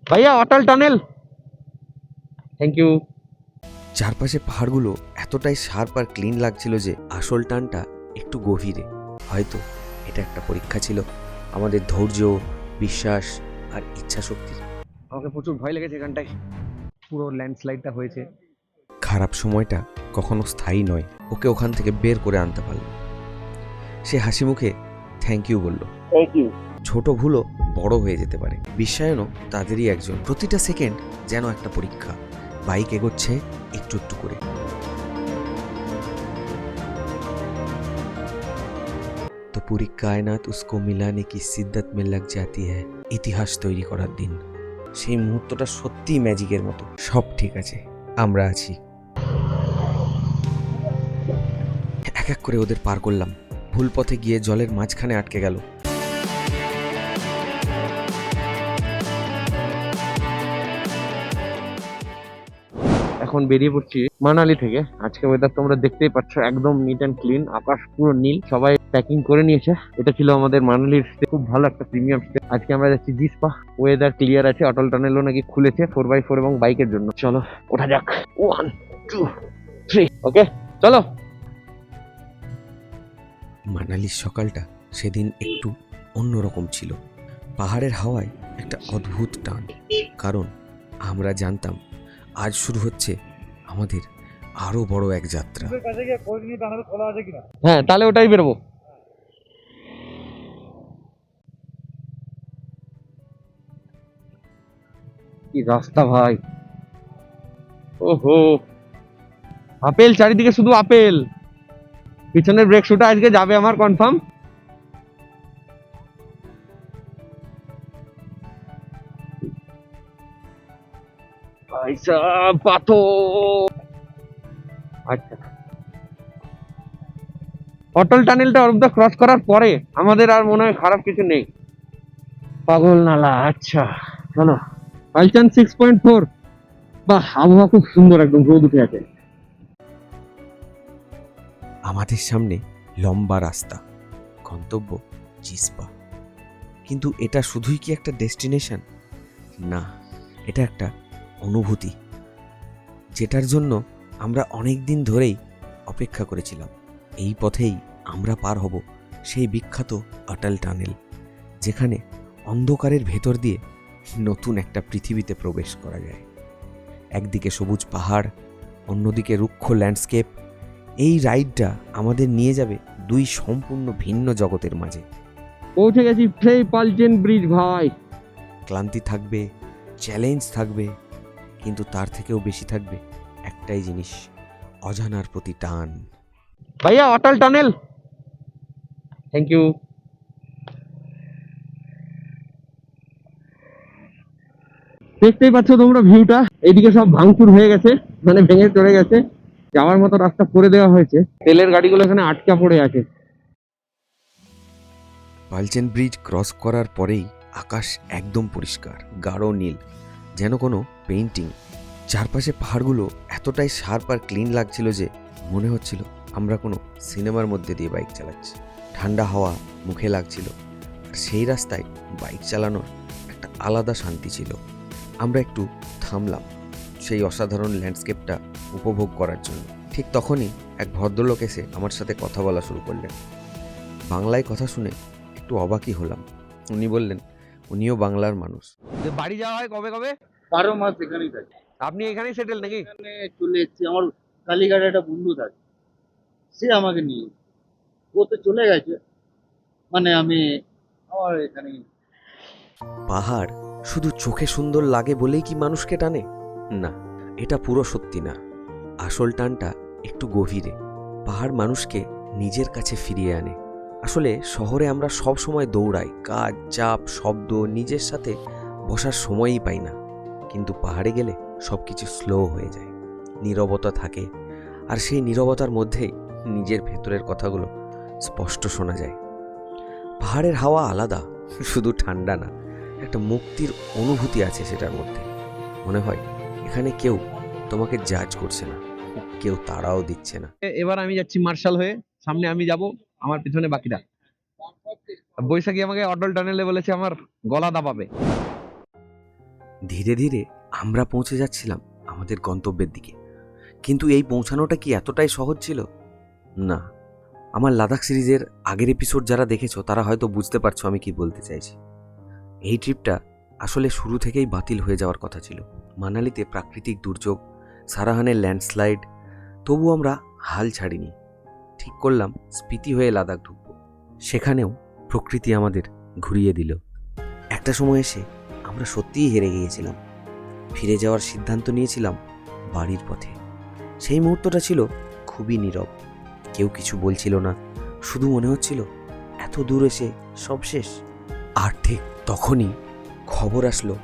ভাইয়া অটল tunnel. Thank you. চারপাশে পাহাড়গুলো এতটাই শার্প আর ক্লিন লাগছিল যে আসল টানটা একটু গভীরে। হয়তো এটা একটা পরীক্ষা ছিল আমাদের ধৈর্য, বিশ্বাস আর ইচ্ছা শক্তির। আমাকে প্রচুর ভয় লেগেছে এখানটায়, পুরো ল্যান্ডস্লাইডটা হয়েছে। খারাপ সময়টা কখনো স্থায়ী নয়, ওকে ওখান থেকে বের করে আনতে পারল। সে হাসি মুখে থ্যাংক ইউ বলল। Thank you. ছোট ভুলও বড় হয়ে যেতে পারে, বিশ্বায়নও তাদেরই একজন। প্রতিটা সেকেন্ড যেন একটা পরীক্ষা। বাইক এগোচ্ছে একটু একটু করে। তো पूरी कायनात उसको मिलाने की शिद्दत में लग जाती है। ইতিহাস তৈরি করার দিন। সেই মুহূর্তটা সত্যিই ম্যাজিকের মতো। সব ঠিক আছে, আমরা আছি। এক এক করে ওদের পার করলাম। ভুল পথে গিয়ে জলের মাঝখানে আটকে গেল। এখন বেরিয়ে পড়ছি মানালি থেকে। আজকে ওয়েদার তোমরা দেখতেই পাচ্ছ, একদম নিট অ্যান্ড ক্লিন, আকাশ পুরো নীল, সবাই প্যাকিং করে নিয়েছে। এটা ছিল আমাদের মানালির stay, খুব ভালো একটা প্রিমিয়াম স্টে। আজকে আমরা যাচ্ছি জিসপা। ওয়েদার ক্লিয়ার আছে, অটল টানেলও নাকি খুলেছে 4x4 এবং বাইকের জন্য। চলো ওঠা যাক। 1 2 3 ওকে চলো। মানালির সকালটা সেদিন একটু অন্যরকম ছিল। পাহাড়ের হাওয়ায় একটা অদ্ভুত টান, কারণ আমরা জানতাম আজ শুরু হচ্ছে আমাদের আরো বড় এক যাত্রা। হ্যাঁ তাহলে ওটাই বেরোবো। কি রাস্তা ভাই, ওহো, আপেল চারিদিকে, শুধু আপেল। পিছনের ব্রেক শুটা আজকে যাবে আমার কনফার্ম। পাথর। আচ্ছা, অটল টানেলটা অর্ধ ক্রস করার পরে আমাদের আর মনে হয় খারাপ কিছু নেই। পাগল নালা। আচ্ছা চলো। পাইলচান 6.4। বাহ, আবহাওয়া খুব সুন্দর, একদম রোদ উঠে আছে। আমাদের সামনে লম্বা রাস্তা, গন্তব্য জিসপা। কিন্তু এটা শুধুই কি একটা ডেস্টিনেশন? না, এটা একটা অনুভূতি, যেটার জন্য আমরা অনেক দিন ধরেই অপেক্ষা করেছিলাম। এই পথেই আমরা পার হব সেই বিখ্যাত অটল টানেল, যেখানে অন্ধকারের ভেতর দিয়ে নতুন একটা পৃথিবীতে প্রবেশ করা যায়। একদিকে সবুজ পাহাড়, অন্যদিকে রুক্ষ ল্যান্ডস্কেপ। এই রাইডটা আমাদের নিয়ে যাবে দুই সম্পূর্ণ ভিন্ন জগতের মাঝে। পৌঁছে গেছি সেই পালচেন ব্রিজ ভাই। ক্লান্তি থাকবে, চ্যালেঞ্জ থাকবে, কিন্তু তার থেকেও বেশি থাকবে একটাই জিনিস, অজানার প্রতি টান। ভাইয়া অটল টানেল। Thank you. দেখতেই পাচ্ছ তোমরা ভিউটা, এইদিকে সব ভাঙচুর হয়ে গেছে, মানে ভেঙে চড়ে গেছে। যাওয়ার মতো রাস্তা করে দেওয়া হয়েছে, তেলের গাড়িগুলো এখানে আটকা পড়ে আছে। পালচেন ব্রিজ ক্রস করার পরেই আকাশ একদম পরিষ্কার, গাঢ় নীল, যেন কোনো পেইন্টিং। চারপাশে পাহাড়গুলো এতটাই শার্প আর ক্লিন লাগছিল যে মনে হচ্ছিল আমরা কোনো সিনেমার মধ্যে দিয়ে বাইক চালাচ্ছি। ঠান্ডা হাওয়া মুখে লাগছিল, আর সেই রাস্তায় বাইক চালানোর একটা আলাদা শান্তি ছিল। আমরা একটু থামলাম সেই অসাধারণ ল্যান্ডস্কেপটা উপভোগ করার জন্য। ঠিক তখনই এক ভদ্রলোক এসে আমার সাথে কথা বলা শুরু করলেন। বাংলায় কথা শুনে একটু অবাকই হলাম। উনি বললেন উনিও বাংলার মানুষ। বাড়ি যাওয়া হয় কবে কবে? 12 মাস এখানেই থাকি। আপনি এখানেই সেটেল নাকি? এখানে চলে এসেছি, আমার কালীঘাটে একটা বন্ধু থাকে, সে আমাকে নিয়ে, ও তো চলে গেছে, মানে আমি আমার এখানে। পাহাড় শুধু চোখে সুন্দর লাগে বলেই কি মানুষকে টানে? না, এটা পুরো সত্যি না। আসল টানটা একটু গভীরে। পাহাড় মানুষকে নিজের কাছে ফিরিয়ে আনে। আসলে শহরে আমরা সব সময় দৌড়াই, কাজ, চাপ, শব্দ, নিজের সাথে বসার সময়ই পাই না। কিন্তু পাহাড়ে গেলে সব কিছু স্লো হয়ে যায়, নীরবতা থাকে, আর সেই নীরবতার মধ্যেই নিজের ভেতরের কথাগুলো স্পষ্ট শোনা যায়। পাহাড়ের হাওয়া আলাদা, শুধু ঠান্ডা না, একটা মুক্তির অনুভূতি আছে সেটার মধ্যে। মনে হয় এখানে কেউ তোমাকে জাজ করছে না, কেউ তাড়াও দিচ্ছে না। এবার আমি যাচ্ছি মার্শাল হয়ে, সামনে আমি যাব, আমার পিছনে বাকিরা। বৈশাখী আমাকে অটল টানেলে বলেছে আমার গলা দাবাবে। ধীরে ধীরে আমরা পৌঁছে যাচ্ছিলাম আমাদের গন্তব্যের দিকে। কিন্তু এই পৌঁছানোটা কি এতটাই সহজ ছিল? না। আমার লাদাখ সিরিজের আগের এপিসোড যারা দেখেছো তারা হয়তো বুঝতে পারছো আমি কি বলতে চাইছি। এই ট্রিপটা আসলে শুরু থেকেই বাতিল হয়ে যাওয়ার কথা ছিল। মানালিতে প্রাকৃতিক দুর্যোগ, সারাহানের ল্যান্ডস্লাইড, তবু আমরা হাল ছাড়িনি। ঠিক করলাম স্পিতি হয়ে লাদাখ ঢুকবো। সেখানেও প্রকৃতি আমাদের ঘুরিয়ে দিল। একটা সময় এসে আমরা সত্যিই হেরে গিয়েছিলাম। ফিরে যাওয়ার সিদ্ধান্ত নিয়েছিলাম বাড়ির পথে। সেই মুহূর্তটা ছিল খুবই নীরব। কেউ কিছু বলছিল না, শুধু মনে হচ্ছিল এত দূর এসে সব শেষ। আর ঠিক তখনই খবর আসলো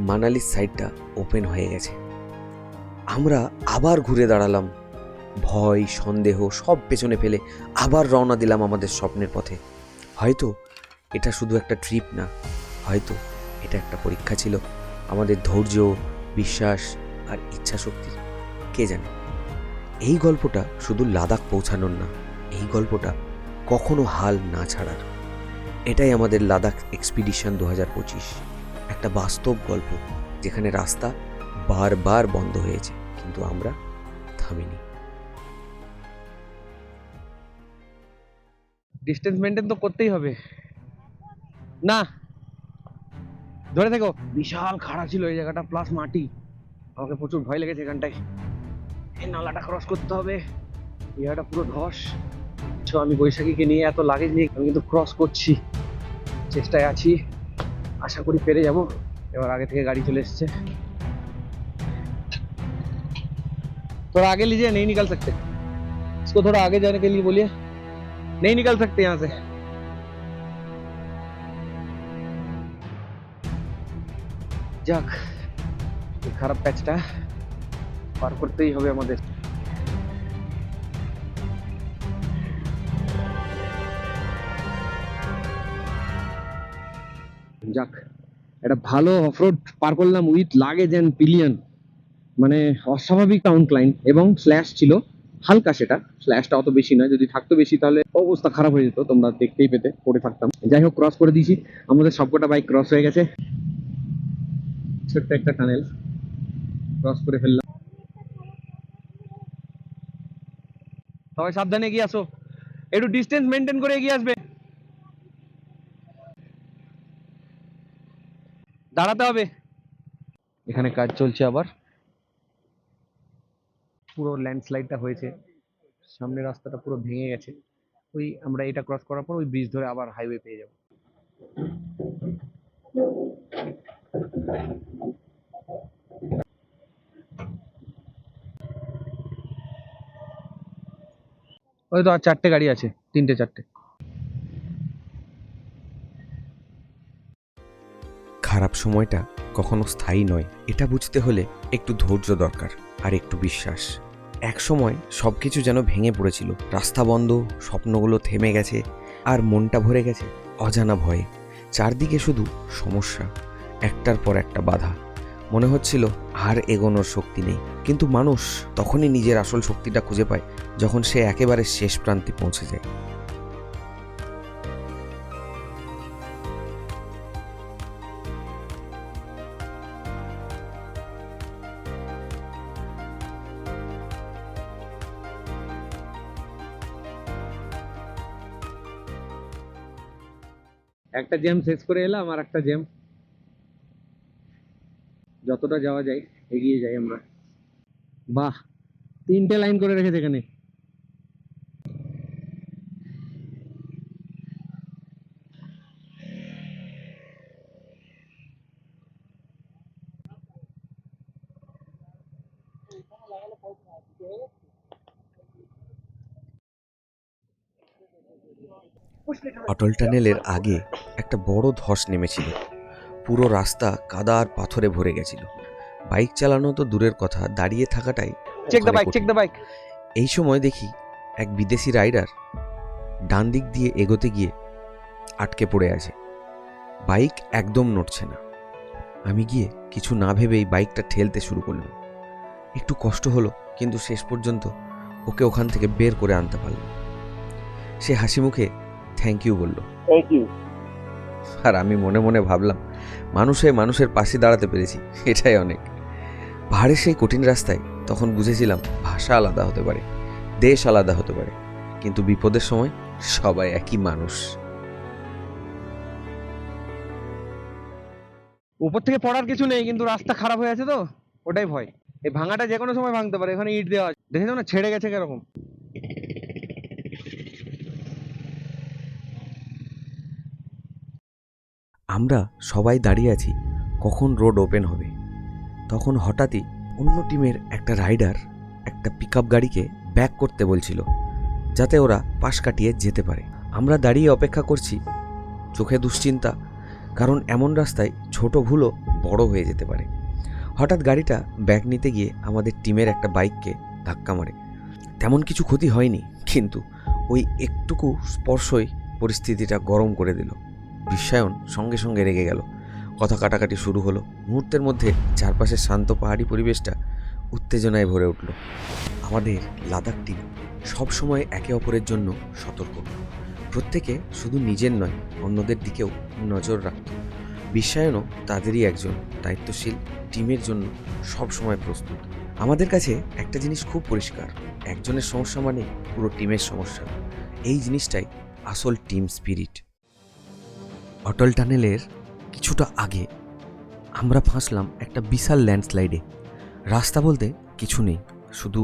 মানালির সাইডটা ওপেন হয়ে গেছে। আমরা আবার ঘুরে দাঁড়ালাম, ভয় সন্দেহ সব পেছনে ফেলে আবার রওনা দিলাম আমাদের স্বপ্নের পথে। হয়তো এটা শুধু একটা ট্রিপ না, হয়তো এটা একটা পরীক্ষা ছিল আমাদের ধৈর্য, বিশ্বাস আর ইচ্ছা শক্তির। কে জানে, এই গল্পটা শুধু লাদাখ পৌঁছানোর না, এই গল্পটা কখনো হাল না ছাড়ার। এটাই আমাদের লাদাখ এক্সপিডিশন 2025, একটা বাস্তব গল্প যেখানে রাস্তা বারবার বন্ধ হয়েছে কিন্তু আমরা থামিনি। ডিস্টেন্স মেনটেন তো করতেই হবে না। ধরে থেকো। বিশাল খাড়া ছিল এই জায়গাটা, প্লাস মাটি। আমাকে প্রচুর ভয় লেগেছে এখানটায়। এই নালাটা ক্রস করতে হবে, এই জায়গাটা পুরো ধস। আমি বৈশাখীকে নিয়ে এত লাগেজ নিয়ে আমি কিন্তু ক্রস করছি, চেষ্টায় আছি, আশা করি পেরে যাব। এবার আগে থেকে গাড়ি চলে এসছে। थोड़ा आगे लीजिए, नहीं निकल सकते। इसको थोड़ा आगे जाने के लिए बोलिए, नहीं निकल सकते यहाँ से। যাক, এই খারাপ প্যাচটা পার করতেই হবে আমাদের। যাক, একটা ভালো অফরোড পার করলাম উইথ লাগেজ অ্যান্ড পিলিয়ন। মানে অস্বাভাবিক টাউন ক্লাইম্ব এবং স্ল্যাশ ছিল হালকা, সেটা স্ল্যাশটা অত বেশি নয়। যদি থাকতো বেশি তাহলে অবস্থা খারাপ হয়ে যেত, তোমরা দেখতেই পেতে, পড়ে থাকতাম। যাই হোক, ক্রস করে দিয়েছি, আমাদের সবকটা বাইক ক্রস হয়ে গেছে। ছোট্ট একটা টানেল ক্রস করে ফেললাম। সবাই সাবধানে এগিয়ে আসো, একটু ডিস্টেন্স মেনটেন করে এগিয়ে আসবে। দাঁড়াতে হবে। এখানে কাজ চলছে আবার, পুরো ল্যান্ডস্লাইডটা হয়েছে, সামনের রাস্তাটা পুরো ভেঙে গেছে। ওই আমরা এটা ক্রস করার পর ওই ব্রিজ ধরে আবার হাইওয়ে পেয়ে যাব। ওই তো আর 4টে গাড়ি আছে, 3টে 4টে। খারাপ সময়টা কখনো স্থায়ী নয়, এটা বুঝতে হলে একটু ধৈর্য দরকার আর একটু বিশ্বাস। এক সময় সবকিছু যেন ভেঙে পড়েছিল, রাস্তা বন্ধ, স্বপ্নগুলো থেমে গেছে, আর মনটা ভরে গেছে অজানা ভয়ে। চারদিকে শুধু সমস্যা, একটার পর একটা বাধা। মনে হচ্ছিল আর এগোনোর শক্তি নেই। কিন্তু মানুষ তখনই নিজের আসল শক্তিটা খুঁজে পায় যখন সে একেবারে শেষ প্রান্তে পৌঁছে যায়। একটা জ্যাম শেষ করে এলাম, আর একটা জ্যাম। যতটা যাওয়া যায় এগিয়ে যাই আমরা। বাহ, 3টে লাইন করে রেখেছে এখানে। অটল টানেলের আগে একটা বড় ধস নেমেছিল, পুরো রাস্তা কাদা আর পাথরে ভরে গেছিল। বাইক চালানো তো দূরের কথা, দাঁড়িয়ে থাকাটাই চেক দ্য ওখানে বাইক, কঠিন। Check the bike. এই সময় দেখি এক বিদেশি রাইডার ডান দিক দিয়ে এগোতে গিয়ে আটকে পড়ে আছে, বাইক একদম নড়ছে না। আমি গিয়ে কিছু না ভেবেই বাইকটা ঠেলতে শুরু করলাম। একটু কষ্ট হলো, কিন্তু শেষ পর্যন্ত ওকে ওখান থেকে বের করে আনতে পারলাম। সে হাসি মুখে থ্যাংক ইউ বলল। Thank you. আর আমি মনে মনে ভাবলাম মানুষের পাশে দাঁড়াতে পেরেছি, এটাই অনেক। পাহাড়ের সেই কঠিন রাস্তায় তখন বুঝেছিলাম ভাষা আলাদা হতে পারে, দেশ আলাদা হতে পারে, কিন্তু বিপদের সময় সবাই একই মানুষ। উপর থেকে পড়ার কিছু নেই, কিন্তু রাস্তা খারাপ হয়ে আছে তো ওটাই ভয়। এই ভাঙাটা যে কোনো সময় ভাঙতে পারে, এখানে ইট দেওয়া আছে, দেখেছো না ছেড়ে গেছে কিরকম। আমরা সবাই দাঁড়িয়ে আছি কখন রোড ওপেন হবে। তখন হঠাৎই অন্য টিমের একটা রাইডার একটা পিকআপ গাড়িকে ব্যাক করতে বলছিল, যাতে ওরা পাশ কাটিয়ে যেতে পারে। আমরা দাঁড়িয়ে অপেক্ষা করছি, চোখে দুশ্চিন্তা, কারণ এমন রাস্তায় ছোট ভুলও বড় হয়ে যেতে পারে। হঠাৎ গাড়িটা ব্যাক নিতে গিয়ে আমাদের টিমের একটা বাইককে ধাক্কা মারে। তেমন কিছু ক্ষতি হয়নি, কিন্তু ওই একটুকু স্পর্শই পরিস্থিতিটা গরম করে দিল। বিশ্বায়ন সঙ্গে সঙ্গে রেগে গেল, কথা কাটাকাটি শুরু হলো। মুহূর্তের মধ্যে চারপাশের শান্ত পাহাড়ি পরিবেশটা উত্তেজনায় ভরে উঠল। আমাদের লাদাখ টিম সবসময় একে অপরের জন্য সতর্ক, প্রত্যেকে শুধু নিজের নয় অন্যদের দিকেও নজর রাখত। বিশ্বায়নও তাদেরই একজন, দায়িত্বশীল, টিমের জন্য সবসময় প্রস্তুত। আমাদের কাছে একটা জিনিস খুব পরিষ্কার, একজনের সমস্যা মানে পুরো টিমের সমস্যা। এই জিনিসটাই আসল টিম স্পিরিট। অটল টানেলের কিছুটা আগে আমরা ফাঁসলাম একটা বিশাল ল্যান্ডস্লাইডে। রাস্তা বলতে কিছু নেই, শুধু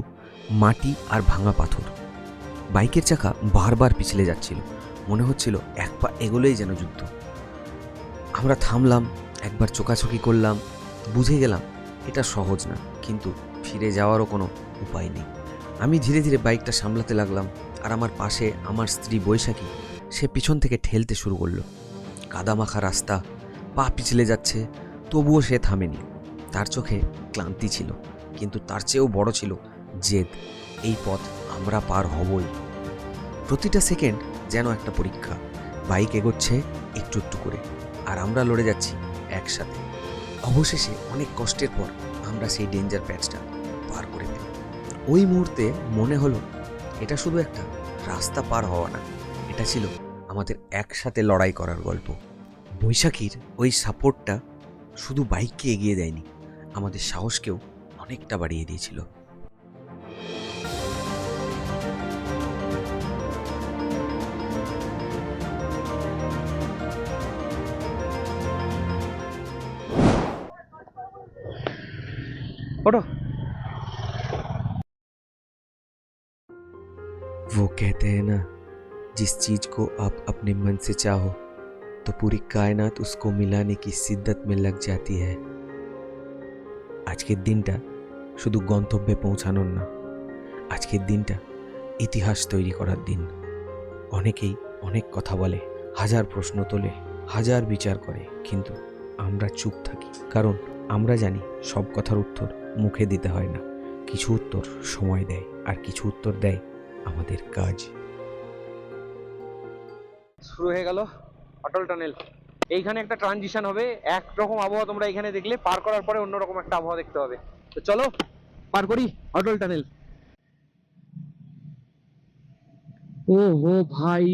মাটি আর ভাঙা পাথর। বাইকের চাকা বারবার পিছলে যাচ্ছিল, মনে হচ্ছিল এক পা এগোলেই যেন যুদ্ধ। আমরা থামলাম, একবার চোখাচোখি করলাম, বুঝে গেলাম এটা সহজ না, কিন্তু ফিরে যাওয়ারও কোনো উপায় নেই। আমি ধীরে ধীরে বাইকটা সামলাতে লাগলাম, আর আমার পাশে আমার স্ত্রী বৈশাখী, সে পিছন থেকে ঠেলতে শুরু করলো। কাদামাখা রাস্তা, পা পিছলে যাচ্ছে, তবুও সে থামেনি। তার চোখে ক্লান্তি ছিল, কিন্তু তার চেয়েও বড় ছিল জেদ। এই পথ আমরা পার হবই। প্রতিটা সেকেন্ড যেন একটা পরীক্ষা। বাইক এগোচ্ছে একটু একটু করে, আর আমরা লড়ে যাচ্ছি একসাথে। অবশেষে অনেক কষ্টের পর আমরা সেই ডেঞ্জার প্যাচটা পার করে ফেলি। ওই মুহূর্তে মনে হলো এটা শুধু একটা রাস্তা পার হওয়া না, এটা ছিল আমাদের একসাথে লড়াই করার গল্প। বৈশাখীর ওই সাপোর্টটা শুধু বাইককে এগিয়ে দেয়নি, আমাদের সাহসকেও অনেকটা বাড়িয়ে দিয়েছিল। ওঠো। वो कहते हैं ना, जिस चीज को आप अपने मन से चाहो तो पूरी कायनात उसको मिलाने की शिद्दत में लग जाती है। আজকের দিনটা শুধু গন্তব্যে পৌঁছানোর না, আজকের দিনটা ইতিহাস তৈরি করার দিন। অনেকেই অনেক কথা বলে, হাজার প্রশ্ন তোলে, হাজার বিচার করে, কিন্তু আমরা চুপ থাকি, কারণ আমরা জানি সব কথার উত্তর মুখে দিতে হয় না। কিছু উত্তর সময় দেয়, আর কিছু উত্তর দেয় আমাদের কাজ। শুরু হয়ে গেল অটল টানেল। এইখানে একটা ট্রানজিশন হবে, একরকম আবহাওয়া তোমরা এখানে দেখলে, পার করার পরে অন্যরকম একটা আবহাওয়া দেখতে হবে। তো চলো পার করি অটল টানেল। ও হো ভাই,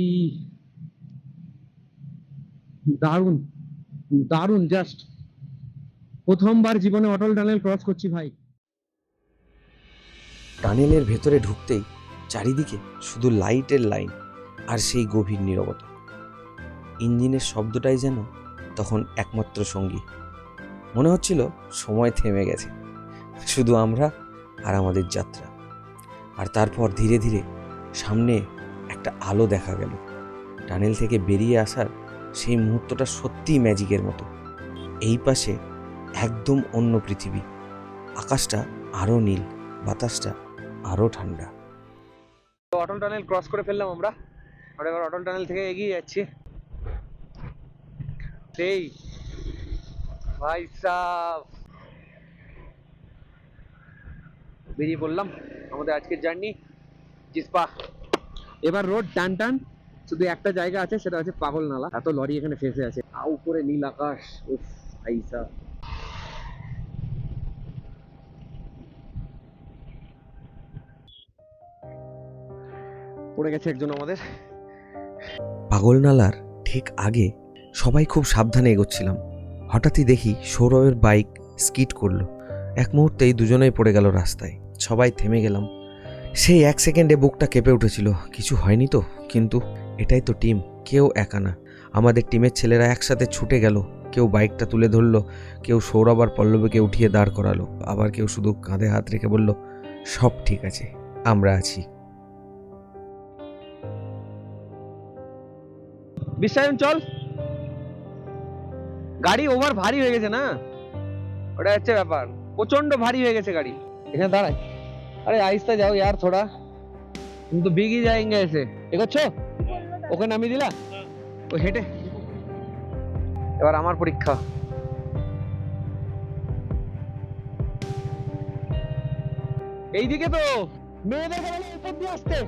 দারুণ দারুণ, জাস্ট প্রথমবার জীবনে অটল টানেল ক্রস করছি ভাই। টানেলের ভেতরে ঢুকতেই চারিদিকে শুধু লাইটের লাইন আর সেই গভীর নীরবতা। ইঞ্জিনের শব্দটাই যেন তখন একমাত্র সঙ্গী। মনে হচ্ছিল সময় থেমে গেছে, শুধু আমরা আর আমাদের যাত্রা। আর তারপর ধীরে ধীরে সামনে একটা আলো দেখা গেল। টানেল থেকে বেরিয়ে আসার সেই মুহূর্তটা সত্যিই ম্যাজিকের মতো। এই পাশে একদম অন্য পৃথিবী, আকাশটা আরও নীল, বাতাসটা আরও ঠান্ডা। তো অটল টানেল ক্রস করে ফেললাম আমরা, আর এবার অটল টানেল থেকে এগিয়ে যাচ্ছি। সেই ভাই সাহ, বেরিয়ে পড়লাম আমাদের আজকের জার্নি জিসপা। এবার রোড টান টান, শুধু একটা জায়গা আছে, সেটা হচ্ছে পাগল নালা। এত লরি এখানে ফেসে আছে, আর উপরে নীল আকাশ। উফ ভাই সাহ, পড়ে গেছে একজন আমাদের। পাগলনালার ঠিক আগে সবাই খুব সাবধানে এগোচ্ছিলাম। হঠাৎই দেখি সৌরভের বাইক স্কিড করলো। এক মুহূর্তেই দুজনেই পড়ে গেল রাস্তায়। সবাই থেমে গেলাম। সেই 1 সেকেন্ডে বুকটা কেঁপে উঠেছিল। কিছু হয়নি তো? কিন্তু এটাই তো টিম, কেউ একা না। আমাদের টিমের ছেলেরা একসাথে ছুটে গেল। কেউ বাইকটা তুলে ধরলো, কেউ সৌরভ আর পল্লবীকে উঠিয়ে দাঁড় করালো, আবার কেউ শুধু কাঁধে হাত রেখে বলল, সব ঠিক আছে, আমরা আছি। বিশ্বায়ন চল, গাড়ি ওভার ভারী হয়ে গেছে না, ওটা হচ্ছে ব্যাপার, প্রচন্ড ভারী হয়ে গেছে গাড়ি। এখানে দাঁড়াই, আরে আহিস্তা যাও यार थोड़ा, तुम तो भीग ही जाएंगे ऐसे। এগোচ্ছো? ওকে নামিয়ে দিলা? ও হেঁটে। এবার আমার পরীক্ষা। এইদিকে তো মেয়েদেরকে বলে উপর দিয়ে আসতে।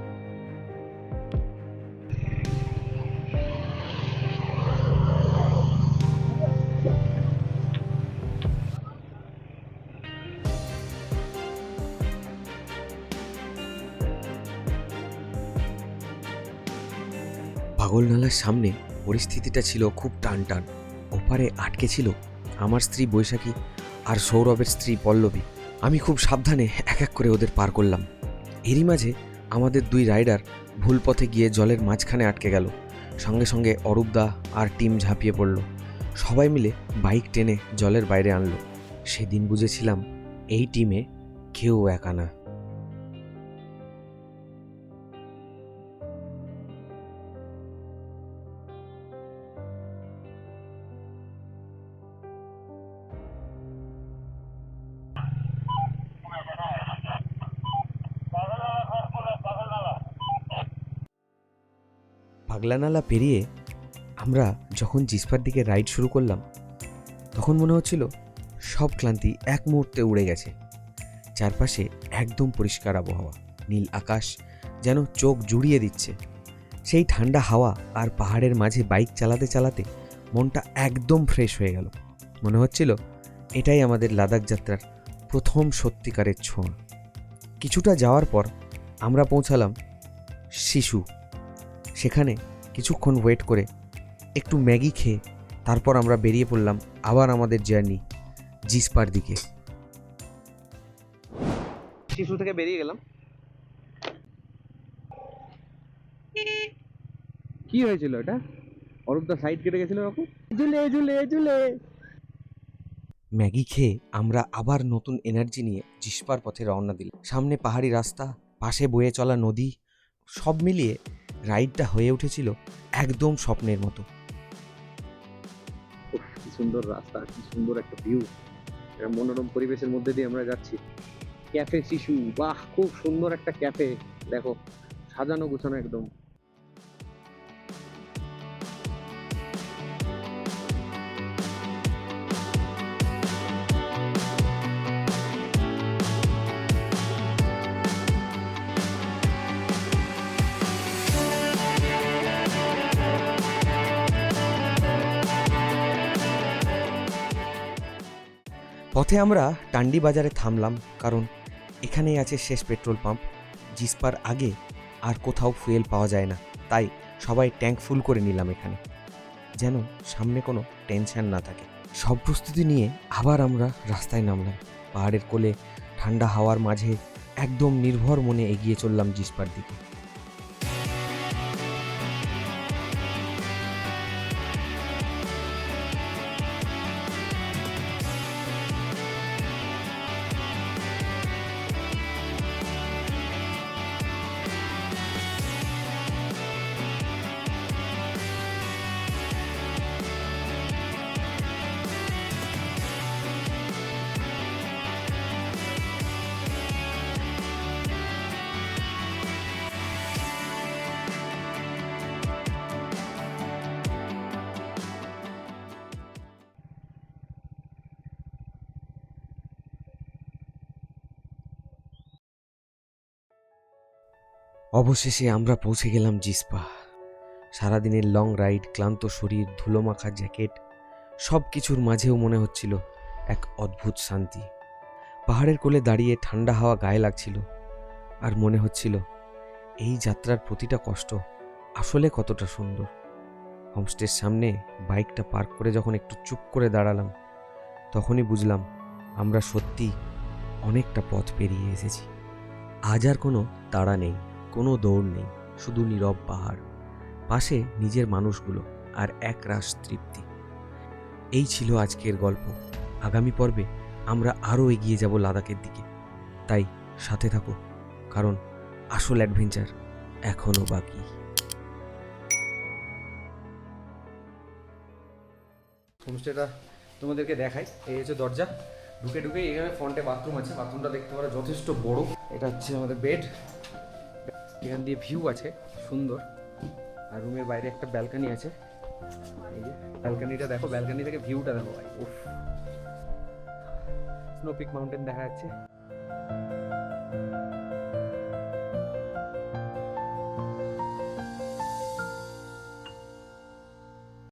পাগলনালার সামনে পরিস্থিতিটা ছিল খুব টান টান। ওপারে আটকে ছিল আমার স্ত্রী বৈশাখী আর সৌরভের স্ত্রী পল্লবী। আমি খুব সাবধানে এক এক করে ওদের পার করলাম। এরই মাঝে আমাদের 2 রাইডার ভুল পথে গিয়ে জলের মাঝখানে আটকে গেল। সঙ্গে সঙ্গে অরূপদা আর টিম ঝাঁপিয়ে পড়ল। সবাই মিলে বাইক টেনে জলের বাইরে আনলো। সেদিন বুঝেছিলাম এই টিমে কেউ একা না। পাগলানালা পেরিয়ে আমরা যখন জিসপার দিকে রাইড শুরু করলাম, তখন মনে হচ্ছিল সব ক্লান্তি এক মুহূর্তে উড়ে গেছে। চারপাশে একদম পরিষ্কার আবহাওয়া, নীল আকাশ যেন চোখ জুড়িয়ে দিচ্ছে। সেই ঠান্ডা হাওয়া আর পাহাড়ের মাঝে বাইক চালাতে চালাতে মনটা একদম ফ্রেশ হয়ে গেল। মনে হচ্ছিল এটাই আমাদের লাদাখ যাত্রার প্রথম সত্যিকারের ছোঁয়া। কিছুটা যাওয়ার পর আমরা পৌঁছালাম শিশু। সেখানে কিছুক্ষণ ওয়েট করে একটু ম্যাগি খেয়ে তারপর আমরা বেরিয়ে পড়লাম আবার আমাদের জার্নি জিসপার দিকে। শিশু থেকে বেরিয়ে গেলাম। কি হয়েছিল এটা? অরূপদা সাইড কেটে গেছিল এরকম, ঝুলে ঝুলে ঝুলে। ম্যাগি খেয়ে আমরা আবার নতুন এনার্জি নিয়ে জিসপার পথে রওনা দিলাম। সামনে পাহাড়ি রাস্তা, পাশে বয়ে চলা নদী, সব মিলিয়ে রাইডটা হয়ে উঠেছিল একদম স্বপ্নের মতো। কি সুন্দর রাস্তা, কি সুন্দর একটা ভিউ, মনোরম পরিবেশের মধ্যে দিয়ে আমরা যাচ্ছি। ক্যাফে শিশু, বাহ, খুব সুন্দর একটা ক্যাফে, দেখো সাজানো গুছানো একদম। পথে আমরা টান্ডি বাজারে থামলাম, কারণ এখানেই আছে শেষ পেট্রোল পাম্প। জিসপার আগে আর কোথাও ফুয়েল পাওয়া যায় না, তাই সবাই ট্যাঙ্ক ফুল করে নিলাম এখানে, যেন সামনে কোনো টেনশন না থাকে। সব প্রস্তুতি নিয়ে আবার আমরা রাস্তায় নামলাম। পাহাড়ের কোলে ঠান্ডা হাওয়ার মাঝে একদম নির্ভর মনে এগিয়ে চললাম জিসপার দিকে। অবশেষে আমরা পৌঁছে গেলাম জিসপা। সারাদিনের লং রাইড, ক্লান্ত শরীর, ধুলোমাখা জ্যাকেট, সব কিছুর মাঝেও মনে হচ্ছিল এক অদ্ভুত শান্তি। পাহাড়ের কোলে দাঁড়িয়ে ঠান্ডা হাওয়া গায়ে লাগছিল, আর মনে হচ্ছিল এই যাত্রার প্রতিটা কষ্ট আসলে কতটা সুন্দর। হোমস্টের সামনে বাইকটা পার্ক করে যখন একটু চুপ করে দাঁড়ালাম, তখনই বুঝলাম আমরা সত্যি অনেকটা পথ পেরিয়ে এসেছি। আজ আর কোনো তাড়া নেই, কোনো দৌড় নেই, শুধু নীরব পাহাড়, পাশে নিজের মানুষগুলো আর এক রাশ তৃপ্তি। এই ছিল আজকের গল্প। আগামী পর্বে আমরা আরও এগিয়ে যাব লাদাখের দিকে। তাই সাথে থাকো, কারণ আসল অ্যাডভেঞ্চার এখনও বাকি। হোমস্টেটা তোমাদেরকে দেখাই। এই হচ্ছে দরজা, ঢুকে এখানে ফ্রন্টে বাথরুম আছে। বাথরুমটা দেখতে পারো যথেষ্ট বড়। এটা হচ্ছে আমাদের বেড, এখান দিয়ে ভিউ আছে সুন্দর। আর রুমের বাইরে একটা ব্যালকনি আছে। এই যে ব্যালকনিটা দেখো, ব্যালকনি থেকে ভিউটা দেখো ভাই, উফ, স্নো পিক মাউন্টেন দেখা যাচ্ছে।